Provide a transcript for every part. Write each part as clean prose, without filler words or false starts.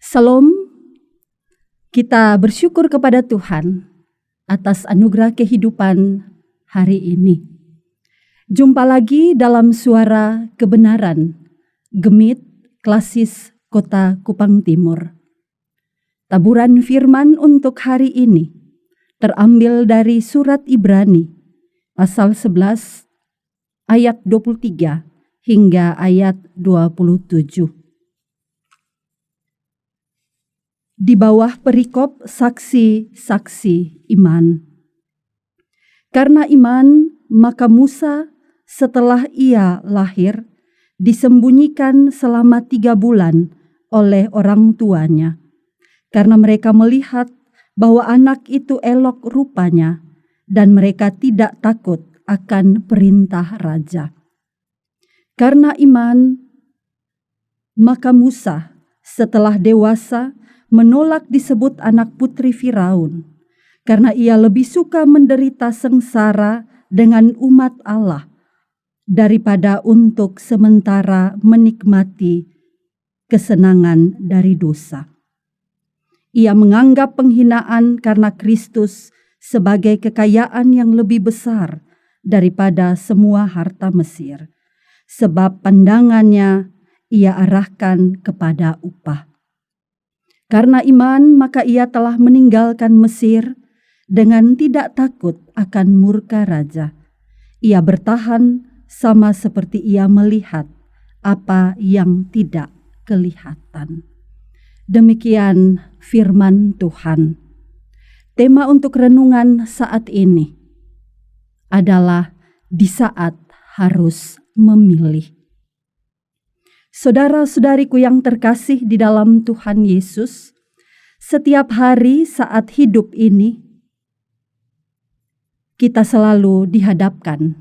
Salam, kita bersyukur kepada Tuhan atas anugerah kehidupan hari ini. Jumpa lagi dalam Suara Kebenaran, Gemit Klasis Kota Kupang Timur. Taburan firman untuk hari ini terambil dari surat Ibrani, pasal 11, ayat 23 hingga ayat 27. Di bawah perikop saksi-saksi iman. Karena iman, maka Musa setelah ia lahir disembunyikan selama 3 bulan oleh orang tuanya. Karena mereka melihat bahwa anak itu elok rupanya dan mereka tidak takut akan perintah raja. Karena iman, maka Musa setelah dewasa menolak disebut anak putri Firaun, karena ia lebih suka menderita sengsara dengan umat Allah daripada untuk sementara menikmati kesenangan dari dosa. Ia menganggap penghinaan karena Kristus sebagai kekayaan yang lebih besar daripada semua harta Mesir, sebab pandangannya ia arahkan kepada upah. Karena iman, maka ia telah meninggalkan Mesir dengan tidak takut akan murka raja. Ia bertahan sama seperti ia melihat apa yang tidak kelihatan. Demikian firman Tuhan. Tema untuk renungan saat ini adalah di saat harus memilih. Saudara-saudariku yang terkasih di dalam Tuhan Yesus, setiap hari saat hidup ini, kita selalu dihadapkan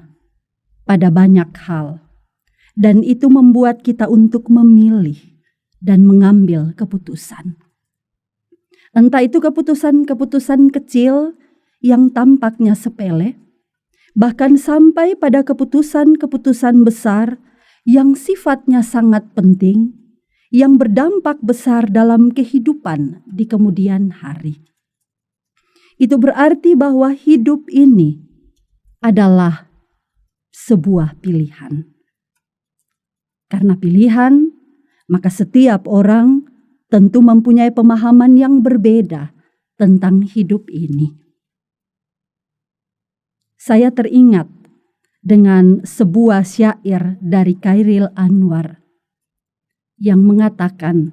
pada banyak hal, dan itu membuat kita untuk memilih dan mengambil keputusan. Entah itu keputusan-keputusan kecil yang tampaknya sepele, bahkan sampai pada keputusan-keputusan besar yang sifatnya sangat penting, yang berdampak besar dalam kehidupan di kemudian hari. Itu berarti bahwa hidup ini adalah sebuah pilihan. Karena pilihan, maka setiap orang tentu mempunyai pemahaman yang berbeda tentang hidup ini. Saya teringat dengan sebuah syair dari Chairil Anwar yang mengatakan,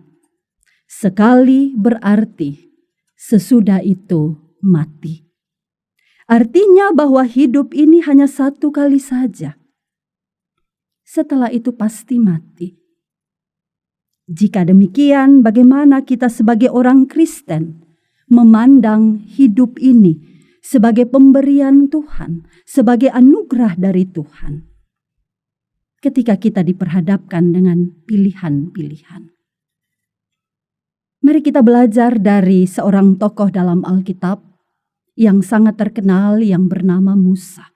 sekali berarti, sesudah itu mati. Artinya bahwa hidup ini hanya satu kali saja. Setelah itu pasti mati. Jika demikian, bagaimana kita sebagai orang Kristen memandang hidup ini sebagai pemberian Tuhan, sebagai anugerah dari Tuhan. Ketika kita diperhadapkan dengan pilihan-pilihan. Mari kita belajar dari seorang tokoh dalam Alkitab yang sangat terkenal yang bernama Musa.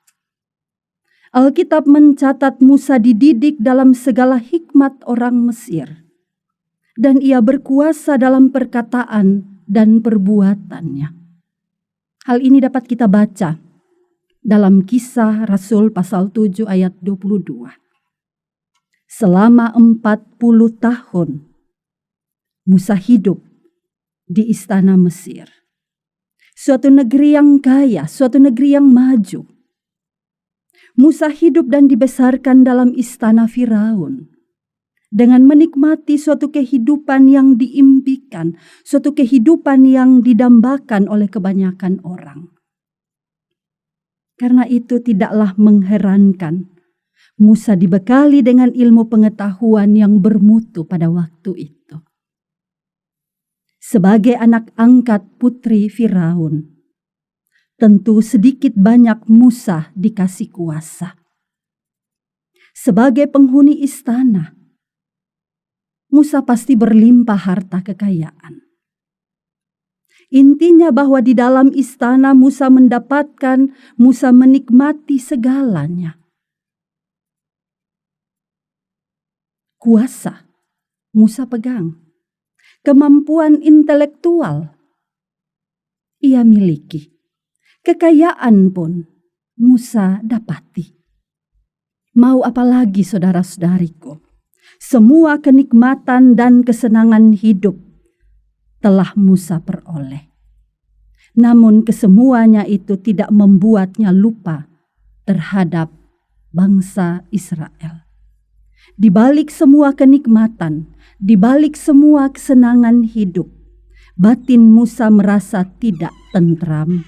Alkitab mencatat Musa dididik dalam segala hikmat orang Mesir. Dan ia berkuasa dalam perkataan dan perbuatannya. Hal ini dapat kita baca dalam Kisah Rasul pasal 7 ayat 22. Selama 40 tahun Musa hidup di istana Mesir. Suatu negeri yang kaya, suatu negeri yang maju. Musa hidup dan dibesarkan dalam istana Firaun. Dengan menikmati suatu kehidupan yang diimpikan, suatu kehidupan yang didambakan oleh kebanyakan orang. Karena itu tidaklah mengherankan, Musa dibekali dengan ilmu pengetahuan yang bermutu pada waktu itu. Sebagai anak angkat putri Firaun, tentu sedikit banyak Musa dikasih kuasa. Sebagai penghuni istana, Musa pasti berlimpah harta kekayaan. Intinya bahwa di dalam istana Musa menikmati segalanya. Kuasa Musa pegang. kemampuan intelektual ia miliki. Kekayaan pun Musa dapati. Mau apalagi saudara-saudariku? Semua kenikmatan dan kesenangan hidup telah Musa peroleh. Namun kesemuanya itu tidak membuatnya lupa terhadap bangsa Israel. Di balik semua kenikmatan, di balik semua kesenangan hidup, batin Musa merasa tidak tentram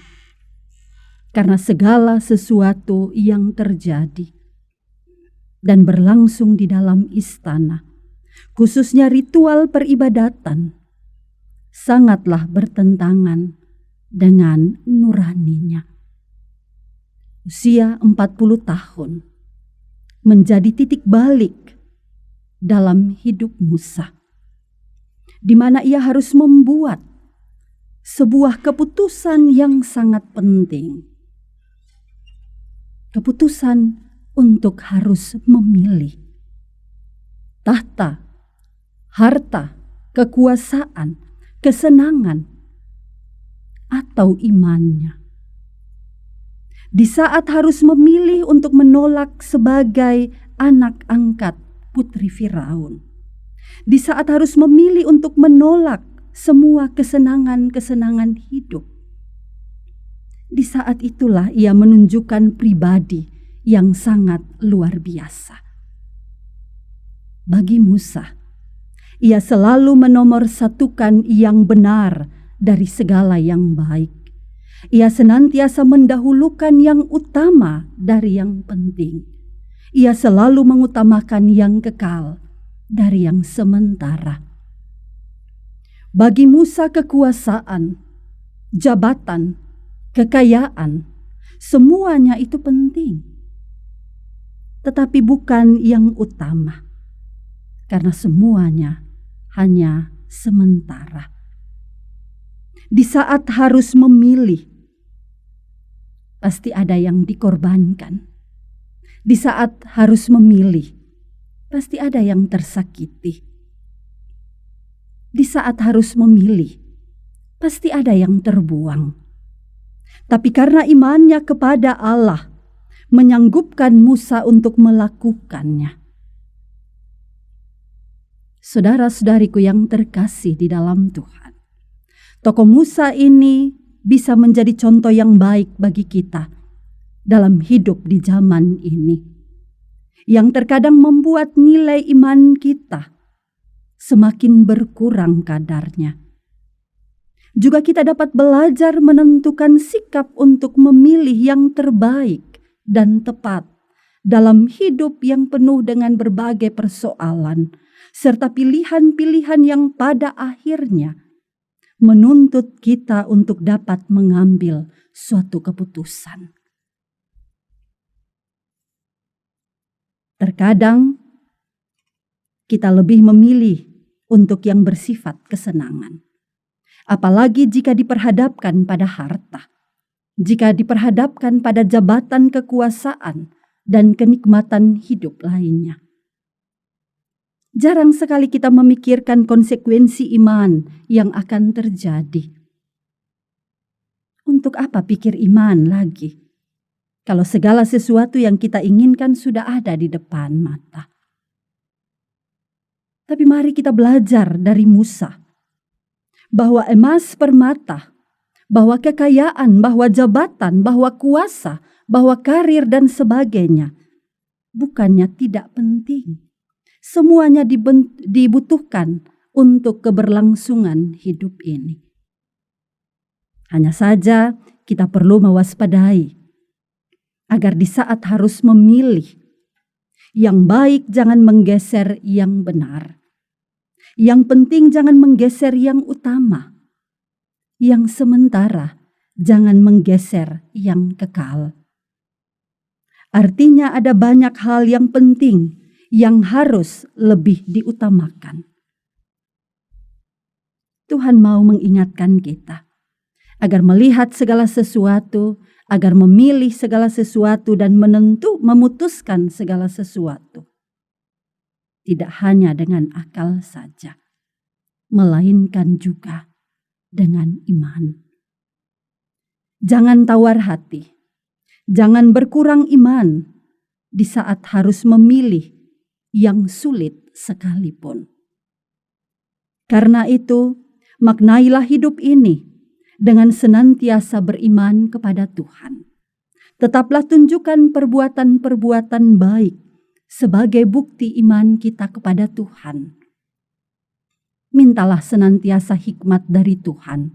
karena segala sesuatu yang terjadi dan berlangsung di dalam istana, khususnya ritual peribadatan, sangatlah bertentangan dengan nuraninya. Usia 40 tahun menjadi titik balik dalam hidup Musa, di mana ia harus membuat sebuah keputusan yang sangat penting. Keputusan untuk harus memilih tahta, harta, kekuasaan, kesenangan, atau imannya. Di saat harus memilih untuk menolak sebagai anak angkat putri Firaun. Di saat harus memilih untuk menolak semua kesenangan-kesenangan hidup. Di saat itulah ia menunjukkan pribadi yang sangat luar biasa. Bagi Musa, ia selalu menomorsatukan yang benar dari segala yang baik. Ia senantiasa mendahulukan yang utama dari yang penting. Ia selalu mengutamakan yang kekal dari yang sementara. Bagi Musa kekuasaan, jabatan, kekayaan, semuanya itu penting. Tetapi bukan yang utama. Karena semuanya hanya sementara. Di saat harus memilih, pasti ada yang dikorbankan. Di saat harus memilih, pasti ada yang tersakiti. Di saat harus memilih, pasti ada yang terbuang. Tapi karena imannya kepada Allah, menyanggupkan Musa untuk melakukannya. Saudara-saudariku yang terkasih di dalam Tuhan, tokoh Musa ini bisa menjadi contoh yang baik bagi kita dalam hidup di zaman ini, yang terkadang membuat nilai iman kita semakin berkurang kadarnya. Juga kita dapat belajar menentukan sikap untuk memilih yang terbaik dan tepat dalam hidup yang penuh dengan berbagai persoalan, serta pilihan-pilihan yang pada akhirnya menuntut kita untuk dapat mengambil suatu keputusan. Terkadang kita lebih memilih untuk yang bersifat kesenangan. Apalagi jika diperhadapkan pada harta, jika diperhadapkan pada jabatan kekuasaan dan kenikmatan hidup lainnya. Jarang sekali kita memikirkan konsekuensi iman yang akan terjadi. Untuk apa pikir iman lagi? Kalau segala sesuatu yang kita inginkan sudah ada di depan mata. Tapi mari kita belajar dari Musa. Bahwa emas permata, bahwa kekayaan, bahwa jabatan, bahwa kuasa, bahwa karir dan sebagainya. Bukannya tidak penting. Semuanya dibutuhkan untuk keberlangsungan hidup ini. Hanya saja kita perlu mewaspadai agar di saat harus memilih, yang baik jangan menggeser yang benar. Yang penting jangan menggeser yang utama. Yang sementara jangan menggeser yang kekal. Artinya ada banyak hal yang penting yang harus lebih diutamakan. Tuhan mau mengingatkan kita agar melihat segala sesuatu, agar memilih segala sesuatu dan memutuskan segala sesuatu. Tidak hanya dengan akal saja, melainkan juga dengan iman. Jangan tawar hati, jangan berkurang iman di saat harus memilih yang sulit sekalipun. Karena itu, maknailah hidup ini dengan senantiasa beriman kepada Tuhan. Tetaplah tunjukkan perbuatan-perbuatan baik sebagai bukti iman kita kepada Tuhan. Mintalah senantiasa hikmat dari Tuhan,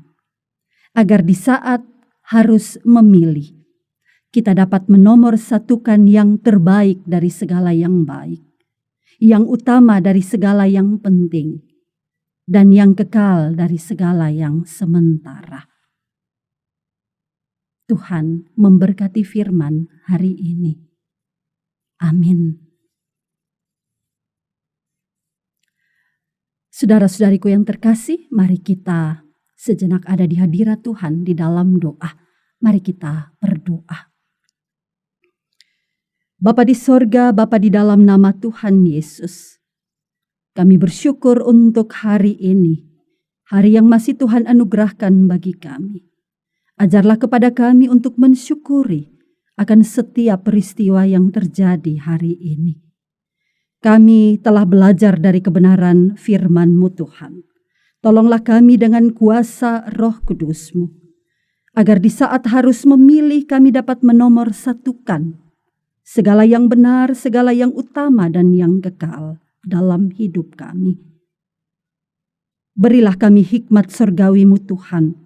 agar di saat harus memilih, kita dapat menomorsatukan yang terbaik dari segala yang baik, yang utama dari segala yang penting, dan yang kekal dari segala yang sementara. Tuhan memberkati firman hari ini. Amin. Saudara-saudariku yang terkasih, mari kita sejenak ada di hadirat Tuhan di dalam doa. Mari kita berdoa. Bapa di sorga, Bapa di dalam nama Tuhan Yesus, kami bersyukur untuk hari ini, hari yang masih Tuhan anugerahkan bagi kami. Ajarlah kepada kami untuk mensyukuri akan setiap peristiwa yang terjadi hari ini. Kami telah belajar dari kebenaran firman-Mu Tuhan. Tolonglah kami dengan kuasa Roh Kudus-Mu, agar di saat harus memilih kami dapat menomorsatukan segala yang benar, segala yang utama dan yang kekal dalam hidup kami. Berilah kami hikmat surgawi-Mu Tuhan,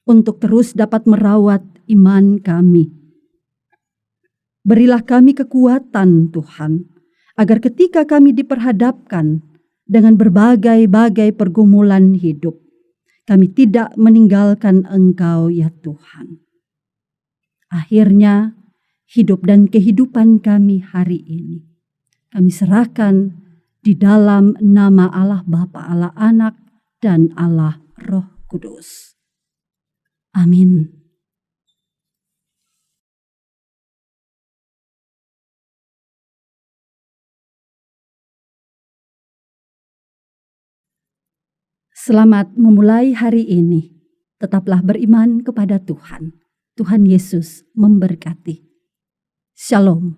untuk terus dapat merawat iman kami. Berilah kami kekuatan Tuhan, agar ketika kami diperhadapkan dengan berbagai-bagai pergumulan hidup, kami tidak meninggalkan Engkau ya Tuhan. Akhirnya, hidup dan kehidupan kami hari ini, kami serahkan di dalam nama Allah Bapa, Allah Anak, dan Allah Roh Kudus. Amin. Selamat memulai hari ini. Tetaplah beriman kepada Tuhan. Tuhan Yesus memberkati. Shalom.